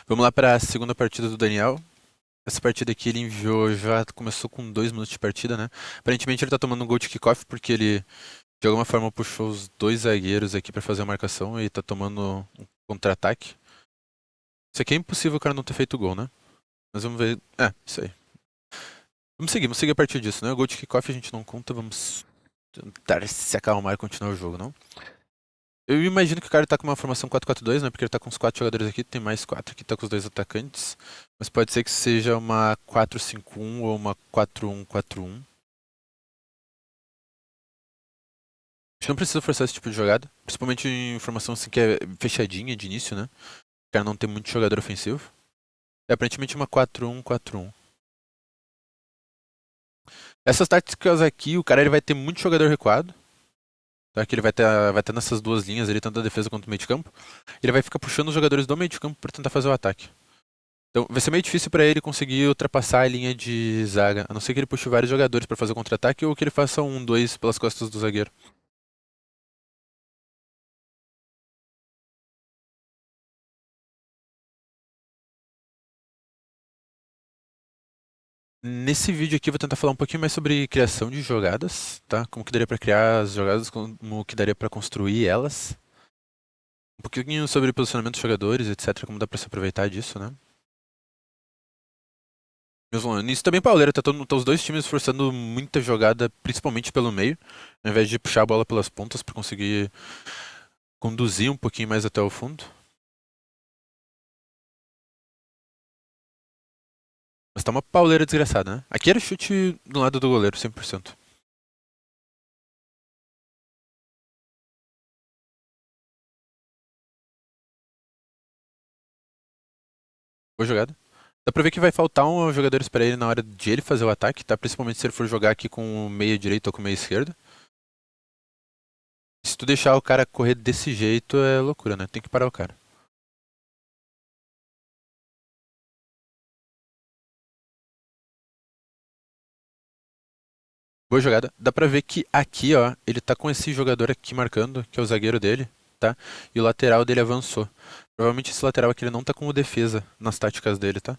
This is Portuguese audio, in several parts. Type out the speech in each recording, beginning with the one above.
Vamos lá para a segunda partida do Daniel. Essa partida aqui ele enviou, já começou com 2 minutos de partida, né? Aparentemente ele tá tomando um gol de kickoff porque ele de alguma forma puxou os dois zagueiros aqui para fazer a marcação e tá tomando um contra-ataque. Isso aqui é impossível o cara não ter feito gol, né? Mas vamos ver. É, isso aí. Vamos seguir a partir disso, né? O gol de kickoff a gente não conta, vamos tentar se acalmar e continuar o jogo, não? Eu imagino que o cara tá com uma formação 4-4-2, né? Porque ele tá com os 4 jogadores aqui, tem mais 4 aqui, tá com os 2 atacantes. Mas pode ser que seja uma 4-5-1 ou uma 4-1-4-1. A gente não precisa forçar esse tipo de jogada, principalmente em formação assim que é fechadinha de início, né? O cara não tem muito jogador ofensivo. É aparentemente uma 4-1-4-1. Essas táticas aqui, o cara ele vai ter muito jogador recuado. Tá? Que ele vai ter nessas duas linhas ali, tanto a defesa quanto o meio de campo. Ele vai ficar puxando os jogadores do meio de campo para tentar fazer o ataque. Então vai ser meio difícil para ele conseguir ultrapassar a linha de zaga, a não ser que ele puxe vários jogadores para fazer o contra-ataque ou que ele faça um, dois pelas costas do zagueiro. Nesse vídeo aqui eu vou tentar falar um pouquinho mais sobre criação de jogadas, tá? Como que daria para criar as jogadas, como que daria para construir elas. Um pouquinho sobre posicionamento dos jogadores, etc, como dá para se aproveitar disso, né? Mesmo nisso também pauleira, tá os dois times forçando muita jogada, principalmente pelo meio, ao invés de puxar a bola pelas pontas para conseguir conduzir um pouquinho mais até o fundo. Mas tá uma pauleira desgraçada, né? Aqui era chute do lado do goleiro, 100%. Boa jogada. Dá pra ver que vai faltar um jogadores pra ele na hora de ele fazer o ataque, tá? Principalmente se ele for jogar aqui com o meia direito ou com o meia esquerda. Se tu deixar o cara correr desse jeito é loucura, né? Tem que parar o cara. Boa jogada. Dá pra ver que aqui, ó, ele tá com esse jogador aqui marcando, que é o zagueiro dele, tá? E o lateral dele avançou. Provavelmente esse lateral aqui ele não tá como defesa nas táticas dele, tá?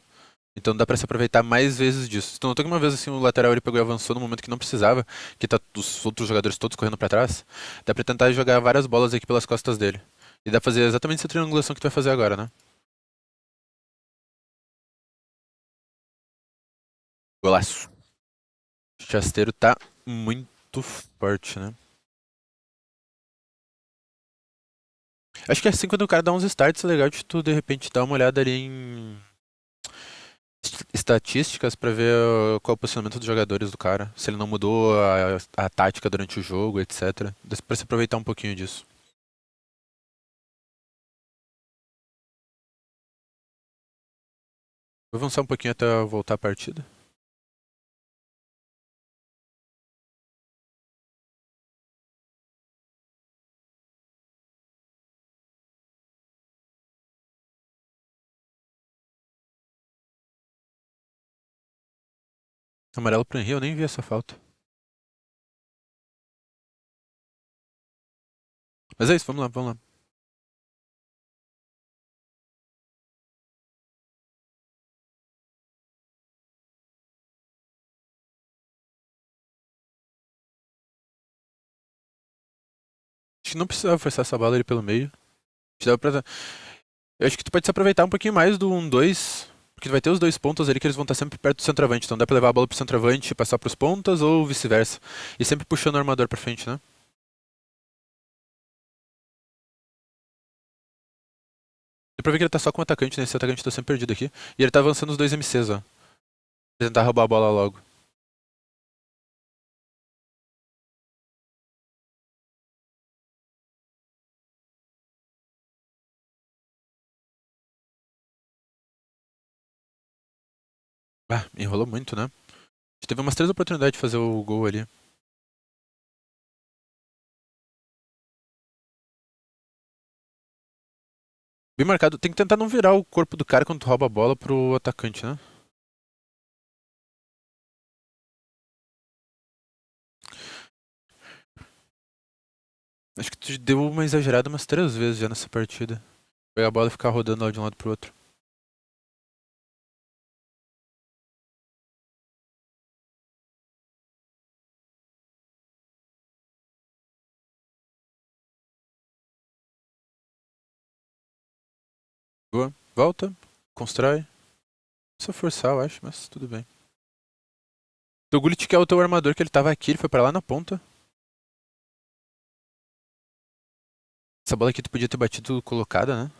Então dá pra se aproveitar mais vezes disso. Então notou que uma vez assim o lateral ele pegou e avançou no momento que não precisava, que tá os outros jogadores todos correndo pra trás, dá pra tentar jogar várias bolas aqui pelas costas dele. E dá pra fazer exatamente essa triangulação que tu vai fazer agora, né? Golaço. O Chasteiro tá muito forte, né? Acho que assim quando o cara dá uns starts é legal de tu de repente dar uma olhada ali em estatísticas pra ver qual é o posicionamento dos jogadores do cara, se ele não mudou a tática durante o jogo, etc. Dá pra se aproveitar um pouquinho disso. Vou avançar um pouquinho até eu voltar a partida. Amarelo pro Henry, eu nem vi essa falta. Mas é isso, vamos lá, vamos lá. Acho que não precisava forçar essa bola ali pelo meio. Acho que dava pra... Eu acho que tu pode se aproveitar um pouquinho mais do 1-2, porque tu vai ter os dois pontos ali que eles vão estar sempre perto do centroavante. Então dá pra levar a bola pro centroavante e passar pros pontas ou vice-versa. E sempre puxando o armador pra frente, né? Dá pra ver que ele tá só com o atacante, né? Esse atacante tá sempre perdido aqui. E ele tá avançando os dois MCs, ó. Pra tentar roubar a bola logo. Ah, enrolou muito, né? A gente teve umas 3 oportunidades de fazer o gol ali. Bem marcado. Tem que tentar não virar o corpo do cara quando tu rouba a bola pro atacante, né? Acho que tu deu uma exagerada umas 3 vezes já nessa partida. Pegar a bola e ficar rodando ela de um lado pro outro. Boa. Volta. Constrói. Só forçar, eu acho, mas tudo bem. O Gullit que é o teu armador, que ele tava aqui, ele foi pra lá na ponta. Essa bola aqui tu podia ter batido colocada, né?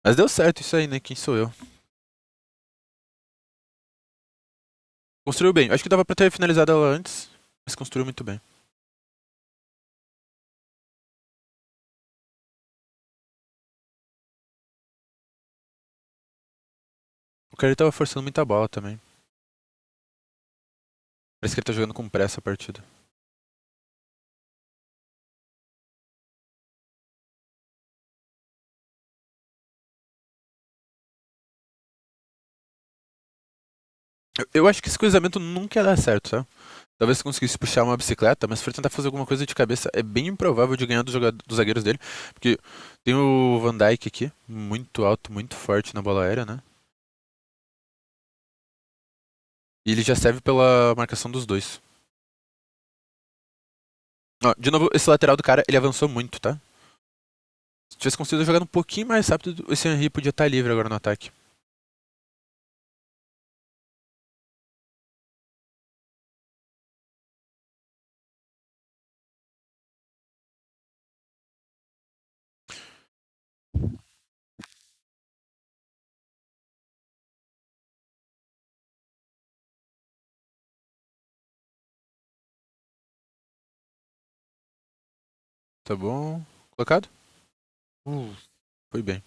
Mas deu certo isso aí, né? Quem sou eu? Construiu bem. Acho que dava pra ter finalizado ela antes, mas construiu muito bem. O cara ele tava forçando muita bola também. Parece que ele tá jogando com pressa a partida. Eu acho que esse cruzamento nunca ia dar certo, tá? Talvez se conseguisse puxar uma bicicleta, mas se for tentar fazer alguma coisa de cabeça, é bem improvável de ganhar dos zagueiros dele. Porque tem o Van Dijk aqui, muito alto, muito forte na bola aérea, né? E ele já serve pela marcação dos dois. Ó, de novo, esse lateral do cara, ele avançou muito, tá? Se tivesse conseguido jogar um pouquinho mais rápido, esse Henry podia estar livre agora no ataque. Tá bom. Colocado? Uh, Foi bem.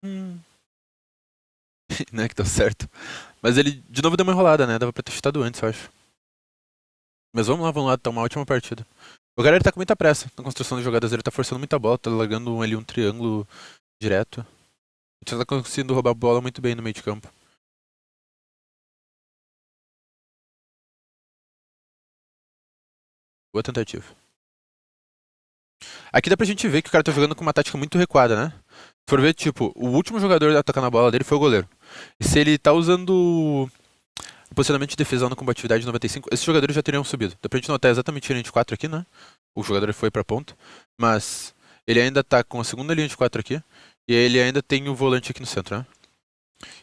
Hum. Né, que deu certo. Mas ele de novo deu uma enrolada, né? Dava pra ter chutado antes, eu acho. Mas vamos lá, tá uma ótima partida. O cara ele tá com muita pressa na construção de jogadas, ele tá forçando muita bola, tá largando ali um triângulo direto. Ele tá conseguindo roubar a bola muito bem no meio de campo. Boa tentativa. Aqui dá pra gente ver que o cara tá jogando com uma tática muito recuada, né? Se for ver, tipo, o último jogador a tocar na bola dele foi o goleiro. E se ele tá usando o posicionamento de defesa na combatividade 95, esses jogadores já teriam subido. Dá pra gente notar exatamente a linha de 4 aqui, né? O jogador foi pra ponta. Mas ele ainda tá com a segunda linha de 4 aqui. E ele ainda tem o volante aqui no centro, né?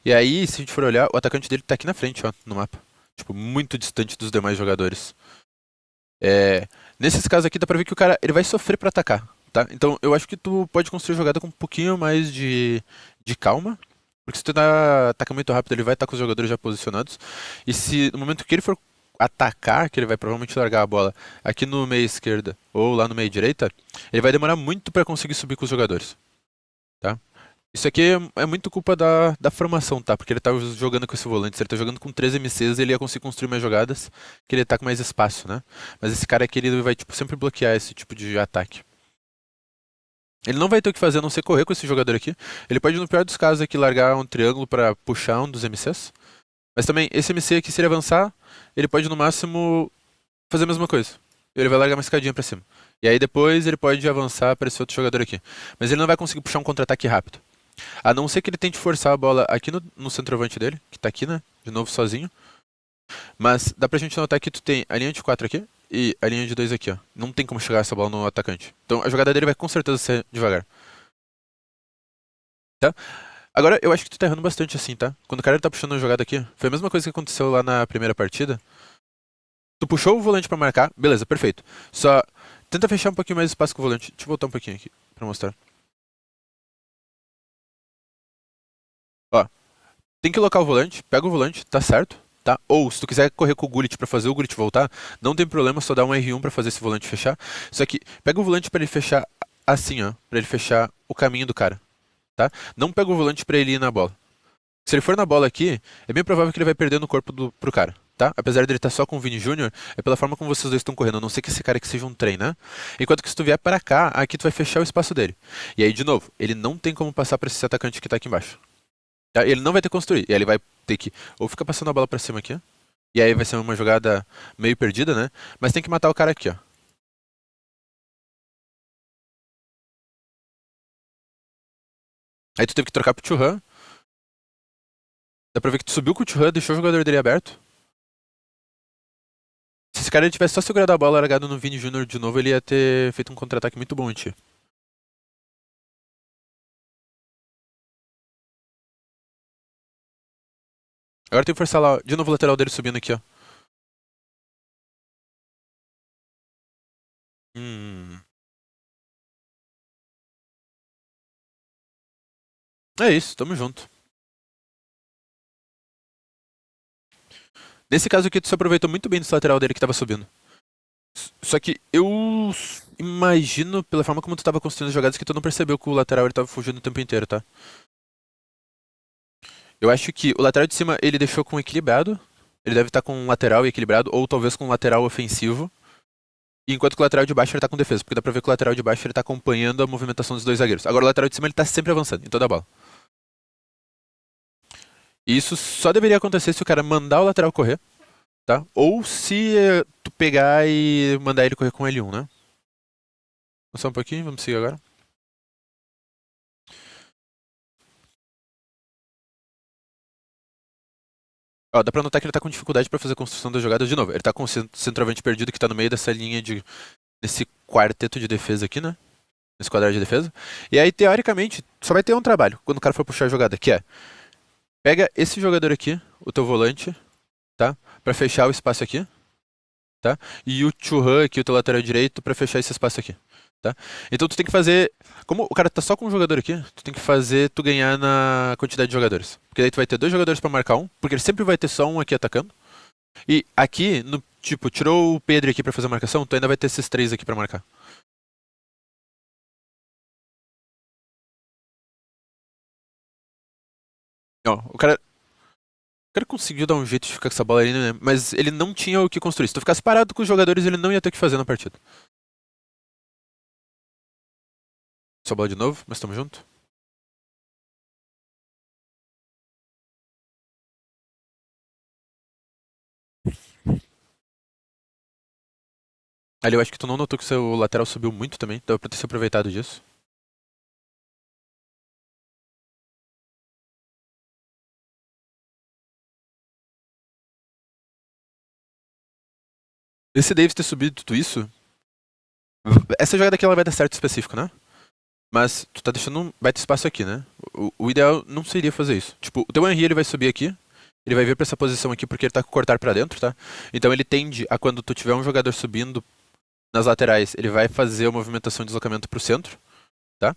E aí, se a gente for olhar, o atacante dele tá aqui na frente, ó, no mapa. Tipo, muito distante dos demais jogadores. É, nesses casos aqui dá pra ver que o cara ele vai sofrer pra atacar, tá? Então eu acho que tu pode construir a jogada com um pouquinho mais de calma. Porque se tu ataca muito rápido, ele vai estar com os jogadores já posicionados. E se no momento que ele for atacar, que ele vai provavelmente largar a bola aqui no meio esquerda ou lá no meio direita, ele vai demorar muito pra conseguir subir com os jogadores, tá? Isso aqui é muito culpa da formação, tá? Porque ele tá jogando com esse volante. Se ele tá jogando com 3 MCs, ele ia conseguir construir mais jogadas, que ele tá com mais espaço, né? Mas esse cara aqui, ele vai, tipo, sempre bloquear esse tipo de ataque. Ele não vai ter o que fazer a não ser correr com esse jogador aqui. Ele pode, no pior dos casos, aqui largar um triângulo pra puxar um dos MCs. Mas também, esse MC aqui, se ele avançar, ele pode, no máximo, fazer a mesma coisa. Ele vai largar uma escadinha pra cima. E aí depois ele pode avançar para esse outro jogador aqui. Mas ele não vai conseguir puxar um contra-ataque rápido. A não ser que ele tente forçar a bola aqui no centroavante dele, que tá aqui, né? De novo sozinho. Mas dá pra gente notar que tu tem a linha de 4 aqui e a linha de 2 aqui, ó. Não tem como chegar essa bola no atacante. Então a jogada dele vai com certeza ser devagar, tá? Agora eu acho que tu tá errando bastante assim, tá? Quando o cara tá puxando a jogada aqui, foi a mesma coisa que aconteceu lá na primeira partida. Tu puxou o volante pra marcar, beleza, perfeito. Só tenta fechar um pouquinho mais de espaço com o volante. Deixa eu voltar um pouquinho aqui pra mostrar. Ó, tem que locar o volante, pega o volante, tá certo, tá? Ou se tu quiser correr com o Gullit pra fazer o Gullit voltar, não tem problema, só dá um R1 pra fazer esse volante fechar. Só que pega o volante pra ele fechar assim, ó, pra ele fechar o caminho do cara, tá? Não pega o volante pra ele ir na bola. Se ele for na bola aqui, é bem provável que ele vai perder no corpo pro cara, tá? Apesar dele estar só com o Vini Júnior, é pela forma como vocês dois estão correndo, a não ser que esse cara aqui seja um trem, né? Enquanto que se tu vier para cá, aqui tu vai fechar o espaço dele. E aí, de novo, ele não tem como passar pra esse atacante que tá aqui embaixo. Tá? Ele não vai ter que construir. E aí ele vai ter que ou ficar passando a bola pra cima aqui, ó. E aí vai ser uma jogada meio perdida, né? Mas tem que matar o cara aqui, ó. Aí tu teve que trocar pro Churran. Dá pra ver que tu subiu com o Churran, deixou o jogador dele aberto. Se esse cara ele tivesse só segurado a bola largado no Vini Júnior de novo, ele ia ter feito um contra-ataque muito bom em ti. Agora tem que forçar lá, ó. De novo o lateral dele subindo aqui, ó. Hum. É isso, tamo junto. Nesse caso aqui, tu se aproveitou muito bem desse lateral dele que tava subindo. Só que eu imagino, pela forma como tu tava construindo as jogadas, que tu não percebeu que o lateral ele tava fugindo o tempo inteiro, tá? Eu acho que o lateral de cima ele deixou com equilibrado. Ele deve estar com um lateral equilibrado, ou talvez com um lateral ofensivo. Enquanto que o lateral de baixo ele tá com defesa, porque dá pra ver que o lateral de baixo ele tá acompanhando a movimentação dos dois zagueiros. Agora o lateral de cima ele tá sempre avançando, em toda a bola. E isso só deveria acontecer se o cara mandar o lateral correr, tá? Ou se tu pegar e mandar ele correr com L1, né? Só um pouquinho, vamos seguir agora. Ó, dá pra notar que ele tá com dificuldade pra fazer a construção da jogada de novo. Ele tá com o centroavante perdido que tá no meio dessa linha de. Desse quarteto de defesa aqui, né? Nesse quadrado de defesa. E aí, teoricamente, só vai ter um trabalho quando o cara for puxar a jogada, que é pega esse jogador aqui, o teu volante, tá? Pra fechar o espaço aqui, tá? E o Churran aqui, o teu lateral direito, pra fechar esse espaço aqui, tá? Então tu tem que fazer. Como o cara tá só com um jogador aqui, tu tem que fazer tu ganhar na quantidade de jogadores. Porque daí tu vai ter dois jogadores pra marcar um, porque ele sempre vai ter só um aqui atacando. E aqui, no, tipo, tirou o Pedro aqui pra fazer a marcação, tu ainda vai ter esses três aqui pra marcar. Ó, o cara conseguiu dar um jeito de ficar com essa bola ali, né? Mas ele não tinha o que construir. Se tu ficasse parado com os jogadores, ele não ia ter o que fazer na partida. Só bola de novo, mas tamo junto. Ali eu acho que tu não notou que o seu lateral subiu muito também. Dava pra ter se aproveitado disso. Esse Davis ter subido tudo isso. Essa jogada aqui ela vai dar certo específico, né? Mas tu tá deixando um baita espaço aqui, né? O ideal não seria fazer isso. Tipo, o teu Henry ele vai subir aqui. Ele vai vir pra essa posição aqui porque ele tá com o cortar pra dentro, tá? Então ele tende a quando tu tiver um jogador subindo nas laterais, ele vai fazer a movimentação de deslocamento pro centro. Tá?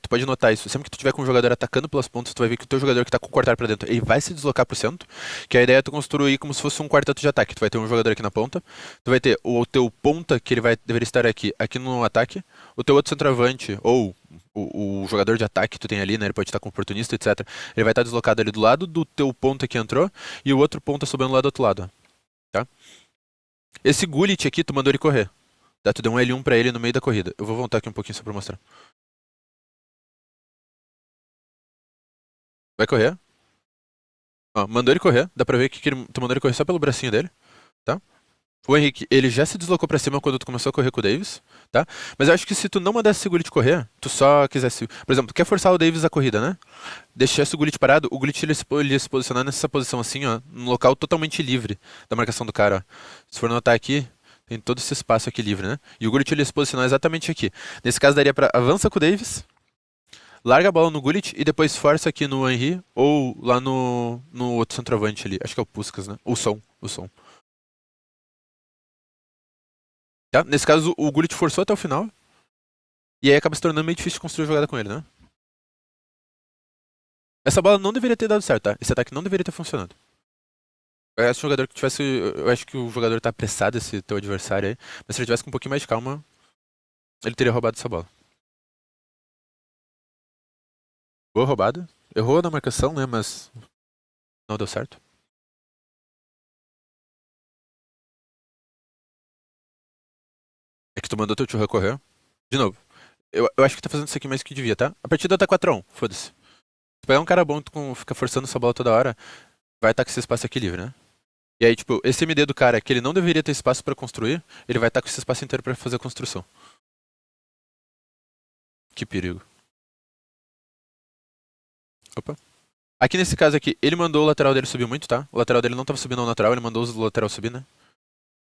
Tu pode notar isso. Sempre que tu tiver com um jogador atacando pelas pontas, tu vai ver que o teu jogador que tá com o cortar pra dentro, ele vai se deslocar pro centro. Que a ideia é tu construir como se fosse um quarteto de ataque. Tu vai ter um jogador aqui na ponta, tu vai ter o teu ponta, que ele vai deveria estar aqui no ataque, o teu outro centroavante, ou o jogador de ataque que tu tem ali, né? Ele pode estar com oportunista, etc. Ele vai estar deslocado ali do lado do teu ponta que entrou, e o outro ponta subindo lá do outro lado. Tá? Esse Gullit aqui, tu mandou ele correr. Tá? Tu deu um L1 pra ele no meio da corrida. Eu vou voltar aqui um pouquinho só pra mostrar. Vai correr. Ó, mandou ele correr, dá pra ver que tu mandou ele correr só pelo bracinho dele, tá? O Henrique, ele já se deslocou pra cima quando tu começou a correr com o Davis, tá? Mas eu acho que se tu não mandasse o Gullit correr, tu só quisesse. Por exemplo, tu quer forçar o Davis a corrida, né? Deixasse o Gullit parado, o Gullit ele ia se posicionar nessa posição assim, ó, num local totalmente livre da marcação do cara, ó. Se for notar aqui, tem todo esse espaço aqui livre, né? E o Gullit ele ia se posicionar exatamente aqui. Nesse caso daria pra avança com o Davis, larga a bola no Gullit e depois força aqui no Henry ou lá no outro centroavante ali. Acho que é o Puskas, né? O som. Tá? Nesse caso, o Gullit forçou até o final. E aí acaba se tornando meio difícil de construir a jogada com ele, né? Essa bola não deveria ter dado certo, tá? Esse ataque não deveria ter funcionado. Eu acho que o jogador que tivesse. Eu acho que o jogador tá apressado, esse teu adversário aí. Mas se ele tivesse com um pouquinho mais de calma, ele teria roubado essa bola. Boa roubada. Errou na marcação, né? Mas não deu certo. É que tu mandou teu Churra correr. De novo. Eu acho que tá fazendo isso aqui mais que devia, tá? A partida tá 4x1, foda-se. Tu pegar um cara bom, fica forçando essa bola toda hora, vai estar com esse espaço aqui livre, né? E aí, tipo, esse MD do cara que ele não deveria ter espaço pra construir, ele vai estar com esse espaço inteiro pra fazer a construção. Que perigo. Opa. Aqui nesse caso aqui, ele mandou o lateral dele subir muito, tá? O lateral dele não tava subindo ao natural, ele mandou o lateral subir, né?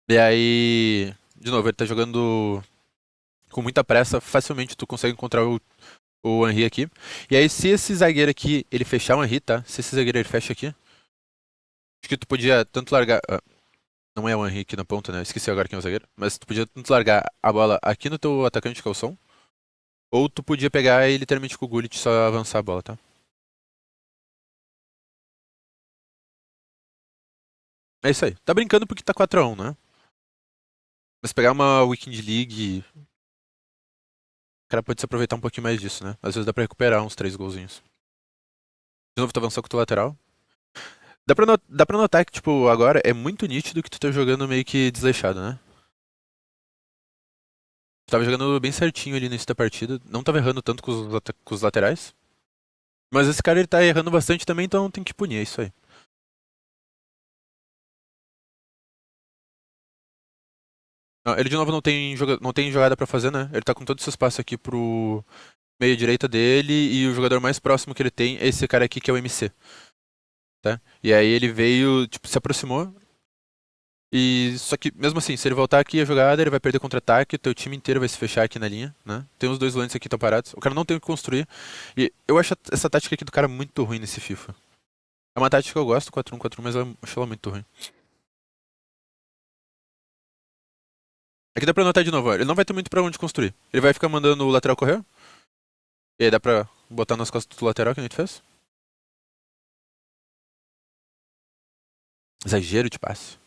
E aí, de novo, ele tá jogando com muita pressa, facilmente tu consegue encontrar o Henry aqui. E aí, se esse zagueiro aqui, ele fechar o Henry, tá? Se esse zagueiro ele fecha aqui, Acho que tu podia tanto largar. Não é o Henrique na ponta, né? Esqueci agora quem é o zagueiro. Mas tu podia tanto largar a bola aqui no teu atacante, que é o som. Ou tu podia pegar e literalmente com o Gullit só avançar a bola, tá? É isso aí. Tá brincando porque tá 4x1, né? Mas pegar uma Weekend League, o cara pode se aproveitar um pouquinho mais disso, né? Às vezes dá pra recuperar uns 3 golzinhos. De novo, tu avançou com o teu lateral. Dá pra notar que, tipo, agora é muito nítido que tu tá jogando meio que desleixado, né? Tu tava jogando bem certinho ali no início da partida. Não tava errando tanto com os laterais. Mas esse cara ele tá errando bastante também, então tem que punir, é isso aí. Ah, ele de novo não tem jogada pra fazer, né? Ele tá com todo esse espaço aqui pro meia direita dele e o jogador mais próximo que ele tem é esse cara aqui que é o MC, tá? E aí ele veio, tipo, se aproximou e só que mesmo assim, se ele voltar aqui a jogada, ele vai perder contra-ataque, o teu time inteiro vai se fechar aqui na linha, né? Tem os dois volantes aqui que estão parados. O cara não tem o que construir. E eu acho essa tática aqui do cara muito ruim nesse FIFA. É uma tática que eu gosto, 4-1-4-1, mas eu acho ela muito ruim. Aqui dá pra notar de novo, ó, ele não vai ter muito pra onde construir. Ele vai ficar mandando o lateral correr. E aí dá pra botar nas costas do lateral que a gente fez. Exagero de passe.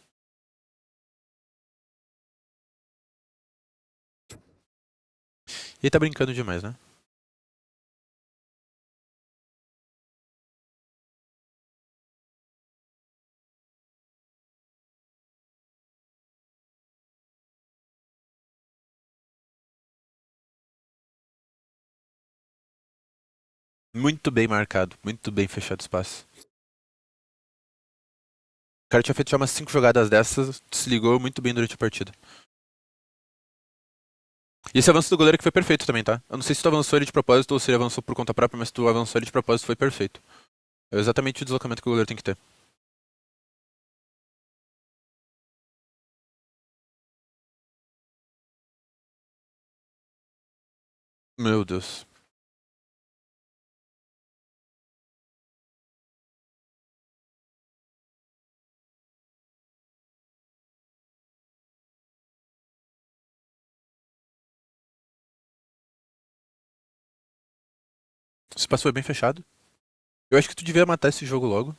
E ele tá brincando demais, né? Muito bem marcado, muito bem fechado o espaço. O cara tinha feito já umas 5 jogadas dessas, se ligou muito bem durante a partida. E esse avanço do goleiro que foi perfeito também, tá? Eu não sei se tu avançou ele de propósito ou se ele avançou por conta própria, mas tu avançou ele de propósito foi perfeito. É exatamente o deslocamento que o goleiro tem que ter. Meu Deus. Esse espaço foi bem fechado. Eu acho que tu devia matar esse jogo logo.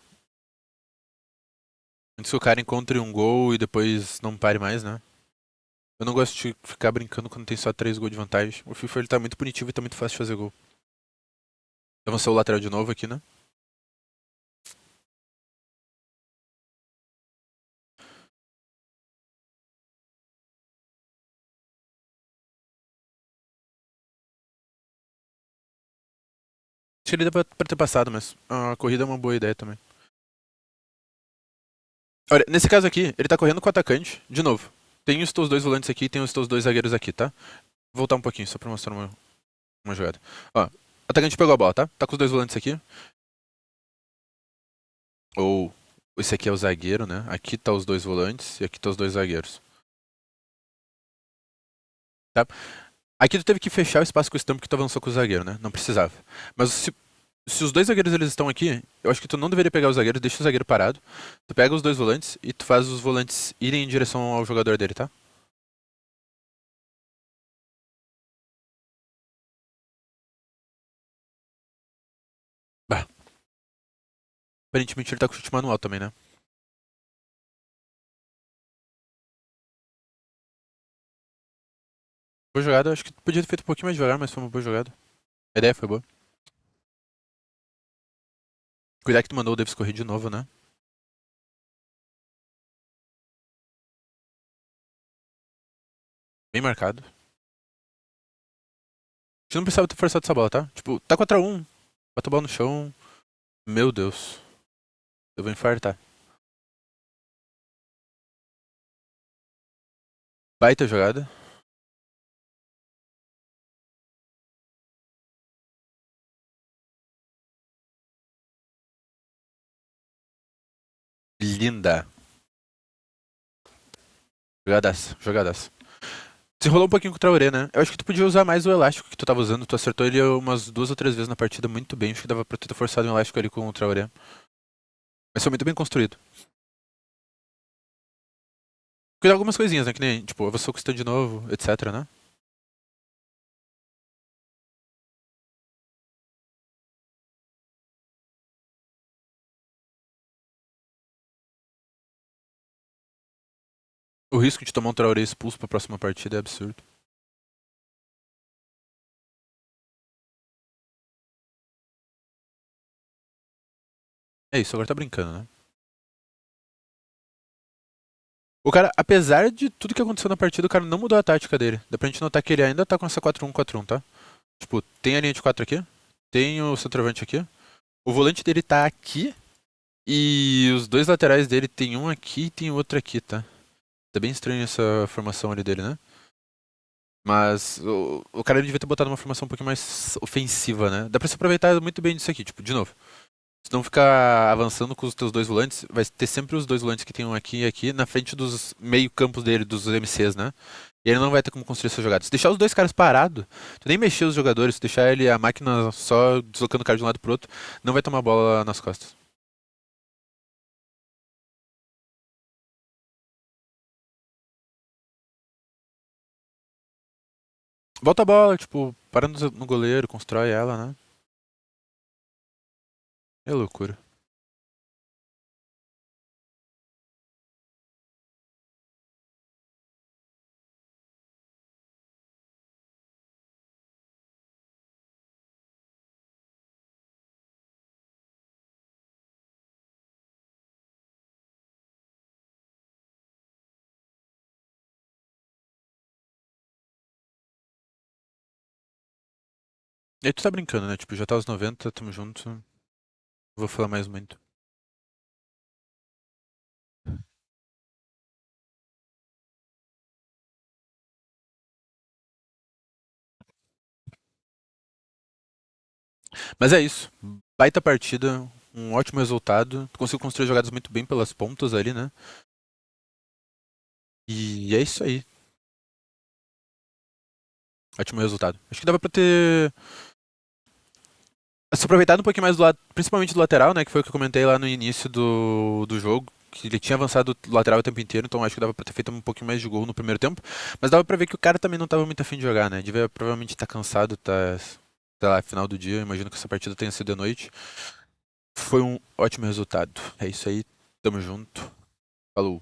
Antes que o cara encontre um gol e depois não pare mais, né? Eu não gosto de ficar brincando quando tem só 3 gols de vantagem. O FIFA ele tá muito punitivo e tá muito fácil de fazer gol. Avançou o lateral de novo aqui, né? Acho que ele dá pra ter passado, mas a corrida é uma boa ideia também. Olha, nesse caso aqui, ele tá correndo com o atacante, de novo. Tem os teus dois volantes aqui e tem os teus dois zagueiros aqui, tá? Vou voltar um pouquinho, só pra mostrar uma jogada. Ó, o atacante pegou a bola, tá? Tá com os dois volantes aqui. Ou esse aqui é o zagueiro, né? Aqui tá os dois volantes e aqui tá os dois zagueiros. Tá? Aqui tu teve que fechar o espaço com o estampo que tu avançou com o zagueiro, né? Não precisava. Mas se os dois zagueiros eles estão aqui, eu acho que tu não deveria pegar o zagueiro, deixa o zagueiro parado. Tu pega os dois volantes e tu faz os volantes irem em direção ao jogador dele, tá? Bah. Aparentemente ele tá com chute manual também, né? Boa jogada, acho que podia ter feito um pouquinho mais devagar, mas foi uma boa jogada. A ideia foi boa. Cuidado que tu mandou o Davis correr de novo, né? Bem marcado. A gente não precisava ter forçado essa bola, tá? Tipo, tá 4x1. Bota a bola no chão. Meu Deus. Eu vou infartar. Baita jogada. Linda. Jogadaça, jogadaça. Se rolou um pouquinho com o Traoré, né? Eu acho que tu podia usar mais o elástico que tu tava usando. Tu acertou ele umas 2 ou 3 vezes na partida muito bem. Acho que dava pra tu ter forçado um elástico ali com o Traoré. Mas foi muito bem construído. Cuidar algumas coisinhas, né? Que nem, tipo, eu sou cristão de novo, etc, né? O risco de tomar um Traoré expulso pra próxima partida é absurdo. É isso, agora tá brincando, né? O cara, apesar de tudo que aconteceu na partida, o cara não mudou a tática dele. Dá pra gente notar que ele ainda tá com essa 4-1-4-1, tá? Tipo, tem a linha de 4 aqui, tem o centroavante aqui, o volante dele tá aqui e os dois laterais dele tem um aqui e tem outro aqui, tá? Tá bem estranho essa formação ali dele, né? Mas o cara devia ter botado uma formação um pouquinho mais ofensiva, né? Dá pra se aproveitar muito bem disso aqui, tipo, de novo. Se não ficar avançando com os teus dois volantes, vai ter sempre os dois volantes que tem um aqui e aqui na frente dos meio campos dele, dos MCs, né? E ele não vai ter como construir essa jogada. Se deixar os dois caras parados, tu nem mexer os jogadores, se deixar ele a máquina só deslocando o cara de um lado pro outro, não vai tomar bola nas costas. Volta a bola, tipo, parando no goleiro, constrói ela, né? É loucura. E aí tu tá brincando, né? Tipo, já tá aos 90, tamo junto. Não vou falar mais muito. Mas é isso. Baita partida, um ótimo resultado. Conseguiu construir jogadas muito bem pelas pontas ali, né? E é isso aí. Ótimo resultado. Acho que dava pra ter se aproveitado um pouquinho mais do lado, principalmente do lateral, né? Que foi o que eu comentei lá no início do jogo. Que ele tinha avançado do lateral o tempo inteiro, então acho que dava pra ter feito um pouquinho mais de gol no primeiro tempo. Mas dava pra ver que o cara também não tava muito afim de jogar, né? Devia provavelmente estar cansado, tá, sei lá, final do dia. Imagino que essa partida tenha sido à noite. Foi um ótimo resultado. É isso aí. Tamo junto. Falou.